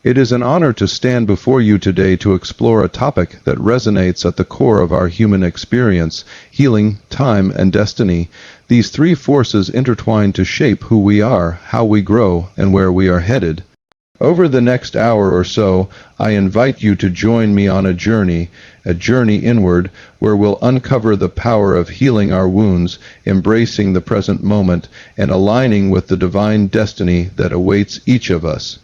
It is an honor to stand before you today to explore a topic that resonates at the core of our human experience: healing, time, and destiny. These three forces intertwine to shape who we are, how we grow, and where we are headed. Over the next hour or so, I invite you to join me on a journey inward, where we'll uncover the power of healing our wounds, embracing the present moment, and aligning with the divine destiny that awaits each of us.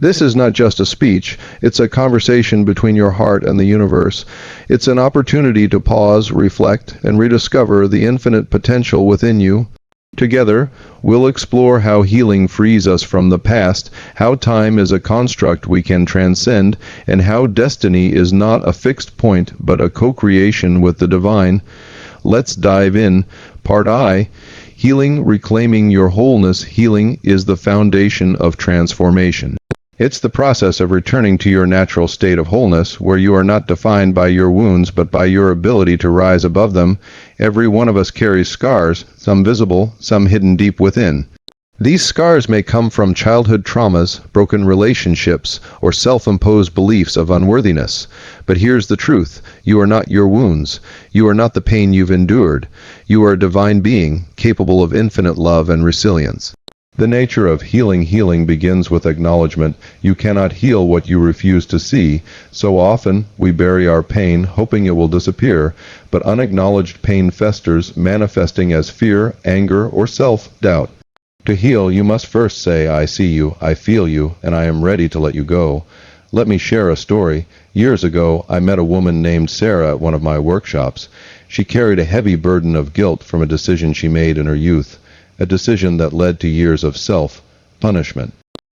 This is not just a speech, it's a conversation between your heart and the universe. It's an opportunity to pause, reflect, and rediscover the infinite potential within you. Together, we'll explore how healing frees us from the past, how time is a construct we can transcend, and how destiny is not a fixed point but a co-creation with the divine. Let's dive in. Part I. Healing, reclaiming your wholeness. Healing is the foundation of transformation. It's the process of returning to your natural state of wholeness, where you are not defined by your wounds, but by your ability to rise above them. Every one of us carries scars, some visible, some hidden deep within. These scars may come from childhood traumas, broken relationships, or self-imposed beliefs of unworthiness. But here's the truth: you are not your wounds. You are not the pain you've endured. You are a divine being, capable of infinite love and resilience. The nature of healing begins with acknowledgement. You cannot heal what you refuse to see. So often, we bury our pain, hoping it will disappear, but unacknowledged pain festers, manifesting as fear, anger, or self-doubt. To heal, you must first say, "I see you, I feel you, and I am ready to let you go." Let me share a story. Years ago, I met a woman named Sarah at one of my workshops. She carried a heavy burden of guilt from a decision she made in her youth. A decision that led to years of self-punishment.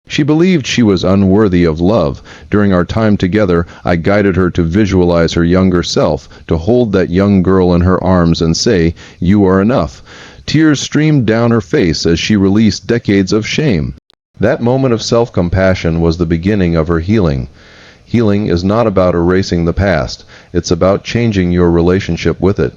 She believed she was unworthy of love. During our time together, I guided her to visualize her younger self, to hold that young girl in her arms and say, "You are enough." Tears streamed down her face as she released decades of shame. That moment of self-compassion was the beginning of her healing. Healing is not about erasing the past. It's about changing your relationship with it.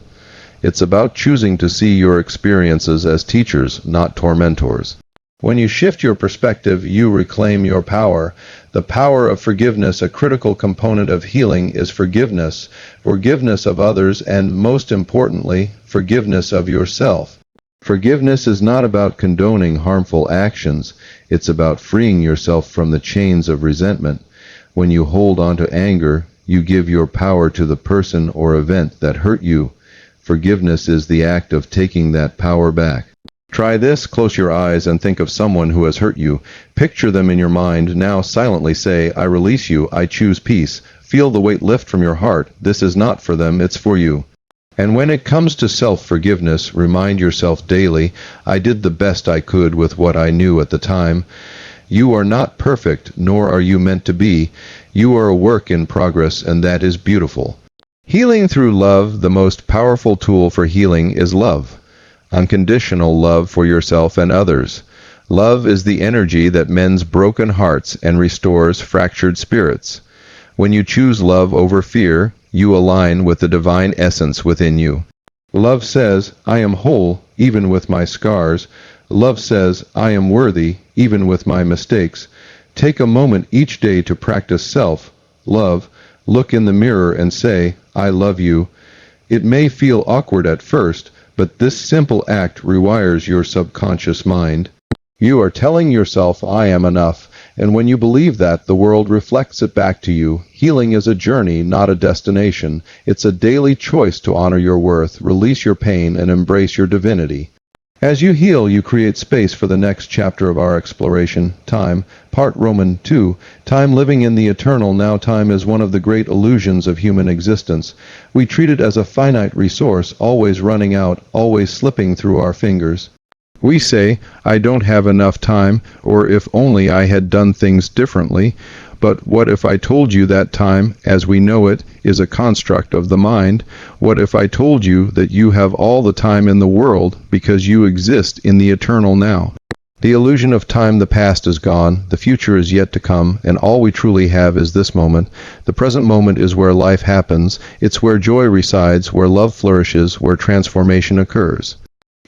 It's about choosing to see your experiences as teachers, not tormentors. When you shift your perspective, you reclaim your power. The power of forgiveness. A critical component of healing is forgiveness. Forgiveness of others, and most importantly, forgiveness of yourself. Forgiveness is not about condoning harmful actions. It's about freeing yourself from the chains of resentment. When you hold on to anger, you give your power to the person or event that hurt you. Forgiveness is the act of taking that power back. Try this. Close your eyes and think of someone who has hurt you. Picture them in your mind. Now silently say, "I release you. I choose peace." Feel the weight lift from your heart. This is not for them, it's for you. And when it comes to self-forgiveness, remind yourself daily, "I did the best I could with what I knew at the time." You are not perfect, nor are you meant to be. You are a work in progress, and that is beautiful. Healing through love. The most powerful tool for healing is love. Unconditional love for yourself and others. Love is the energy that mends broken hearts and restores fractured spirits. When you choose love over fear, you align with the divine essence within you. Love says, "I am whole, even with my scars." Love says, "I am worthy, even with my mistakes." Take a moment each day to practice self-love. Look in the mirror and say, "I love you." It may feel awkward at first, but this simple act rewires your subconscious mind. You are telling yourself, "I am enough," and when you believe that, the world reflects it back to you. Healing is a journey, not a destination. It's a daily choice to honor your worth, release your pain, and embrace your divinity. As you heal, you create space for the next chapter of our exploration, time. Part Roman 2, time living in the eternal. Now time is one of the great illusions of human existence. We treat it as a finite resource, always running out, always slipping through our fingers. We say, "I don't have enough time," or "if only I had done things differently." But what if I told you that time, as we know it, is a construct of the mind? What if I told you that you have all the time in the world because you exist in the eternal now? The illusion of time. The past is gone, the future is yet to come, and all we truly have is this moment. The present moment is where life happens. It's where joy resides, where love flourishes, where transformation occurs.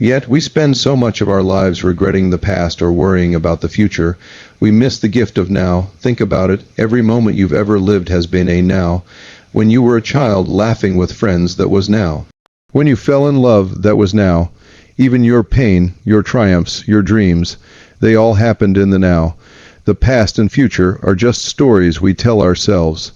Yet we spend so much of our lives regretting the past or worrying about the future. We miss the gift of now. Think about it. Every moment you've ever lived has been a now. When you were a child laughing with friends, that was now. When you fell in love, that was now. Even your pain, your triumphs, your dreams, they all happened in the now. The past and future are just stories we tell ourselves.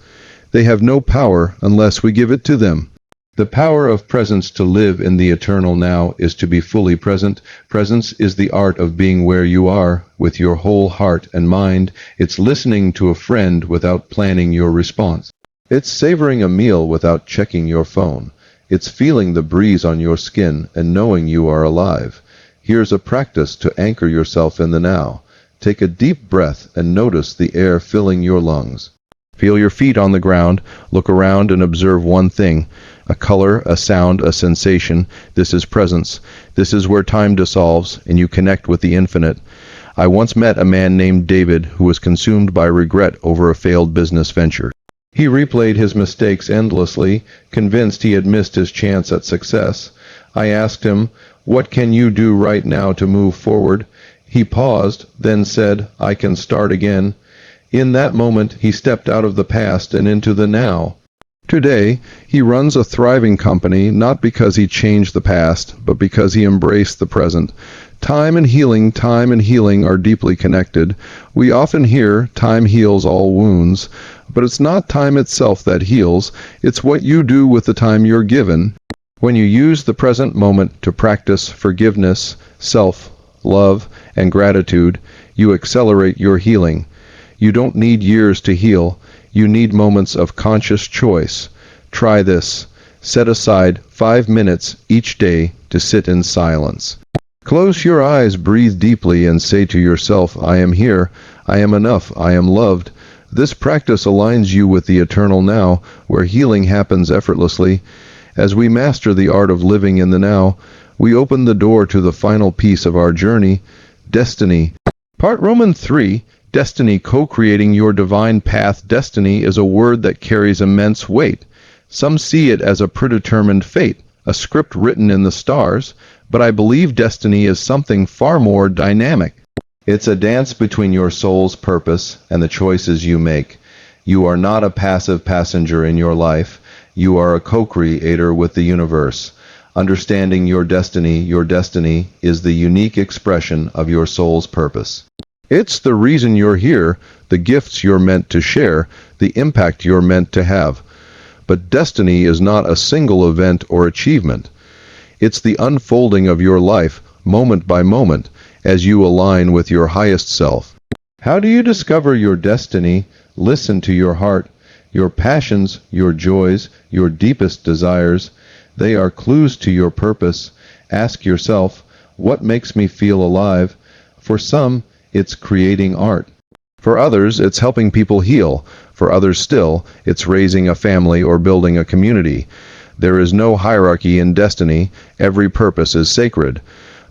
They have no power unless we give it to them. The power of presence to live in the eternal now is to be fully present. Presence is the art of being where you are with your whole heart and mind. It's listening to a friend without planning your response. It's savoring a meal without checking your phone. It's feeling the breeze on your skin and knowing you are alive. Here's a practice to anchor yourself in the now. Take a deep breath and notice the air filling your lungs. Feel your feet on the ground. Look around and observe one thing. A color, a sound, a sensation. This is presence. This is where time dissolves and you connect with the infinite. I once met a man named David who was consumed by regret over a failed business venture. He replayed his mistakes endlessly, convinced he had missed his chance at success. I asked him, "What can you do right now to move forward?" He paused, then said, "I can start again." In that moment, he stepped out of the past and into the now. Today, he runs a thriving company not because he changed the past, but because he embraced the present. Time and healing are deeply connected. We often hear time heals all wounds, but it's not time itself that heals, it's what you do with the time you're given. When you use the present moment to practice forgiveness, self-love, and gratitude, you accelerate your healing. You don't need years to heal. You need moments of conscious choice. Try this. Set aside 5 minutes each day to sit in silence. Close your eyes, breathe deeply, and say to yourself, "I am here. I am enough. I am loved." This practice aligns you with the eternal now, where healing happens effortlessly. As we master the art of living in the now, we open the door to the final piece of our journey, destiny. Part Roman 3. Destiny, co-creating your divine path. Destiny is a word that carries immense weight. Some see it as a predetermined fate, a script written in the stars, but I believe destiny is something far more dynamic. It's a dance between your soul's purpose and the choices you make. You are not a passive passenger in your life. You are a co-creator with the universe. Understanding your destiny is the unique expression of your soul's purpose. It's the reason you're here, the gifts you're meant to share, the impact you're meant to have. But destiny is not a single event or achievement. It's the unfolding of your life, moment by moment, as you align with your highest self. How do you discover your destiny? Listen to your heart, your passions, your joys, your deepest desires. They are clues to your purpose. Ask yourself, what makes me feel alive? For some, it's creating art. For others, it's helping people heal. For others still, it's raising a family or building a community. There is no hierarchy in destiny. Every purpose is sacred.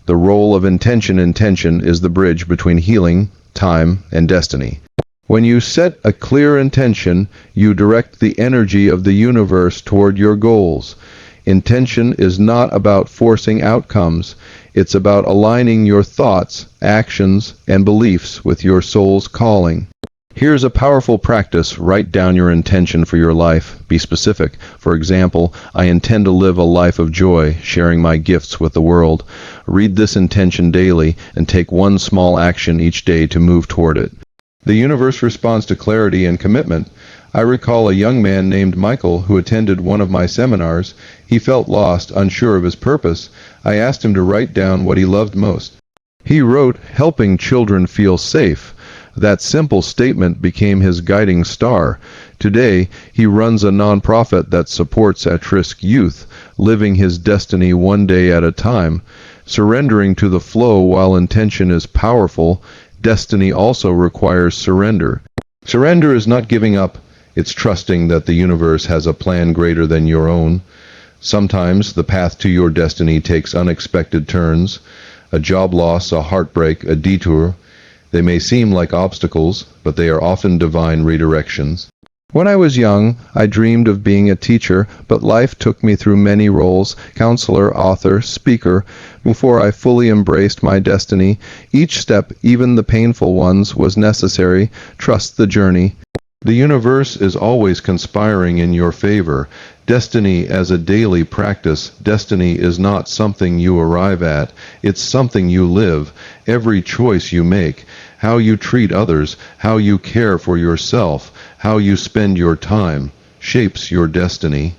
The role of intention is the bridge between healing, time, and destiny. When you set a clear intention, you direct the energy of the universe toward your goals. Intention is not about forcing outcomes. It's about aligning your thoughts, actions, and beliefs with your soul's calling. Here's a powerful practice. Write down your intention for your life. Be specific. For example, I intend to live a life of joy, sharing my gifts with the world. Read this intention daily and take one small action each day to move toward it. The universe responds to clarity and commitment. I recall a young man named Michael who attended one of my seminars. He felt lost, unsure of his purpose. I asked him to write down what he loved most. He wrote, "Helping children feel safe." That simple statement became his guiding star. Today, he runs a nonprofit that supports at-risk youth, living his destiny one day at a time. Surrendering to the flow while intention is powerful, destiny also requires surrender. Surrender is not giving up. It's trusting that the universe has a plan greater than your own. Sometimes the path to your destiny takes unexpected turns. A job loss, a heartbreak, a detour. They may seem like obstacles, but they are often divine redirections. When I was young, I dreamed of being a teacher, but life took me through many roles, counselor, author, speaker, before I fully embraced my destiny. Each step, even the painful ones, was necessary. Trust the journey. The universe is always conspiring in your favor. Destiny as a daily practice. Destiny is not something you arrive at. It's something you live. Every choice you make, how you treat others, how you care for yourself, how you spend your time, shapes your destiny.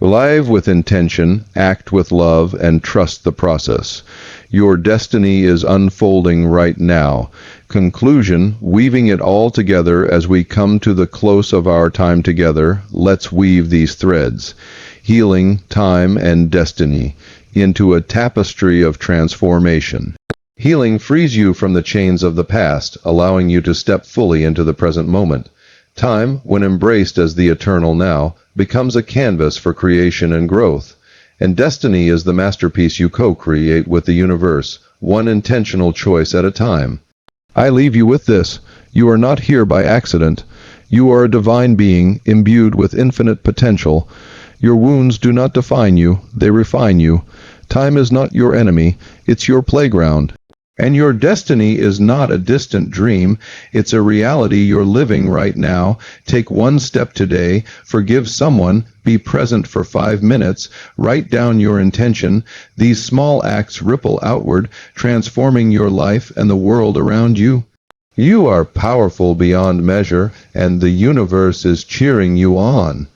Live with intention, act with love, and trust the process. Your destiny is unfolding right now. Conclusion, weaving it all together as we come to the close of our time together, let's weave these threads, healing, time, and destiny, into a tapestry of transformation. Healing frees you from the chains of the past, allowing you to step fully into the present moment. Time, when embraced as the eternal now, becomes a canvas for creation and growth. And destiny is the masterpiece you co-create with the universe, one intentional choice at a time. I leave you with this. You are not here by accident. You are a divine being, imbued with infinite potential. Your wounds do not define you, they refine you. Time is not your enemy, it's your playground. And your destiny is not a distant dream, it's a reality you're living right now. Take one step today, forgive someone, be present for 5 minutes, write down your intention. These small acts ripple outward, transforming your life and the world around you. You are powerful beyond measure, and the universe is cheering you on.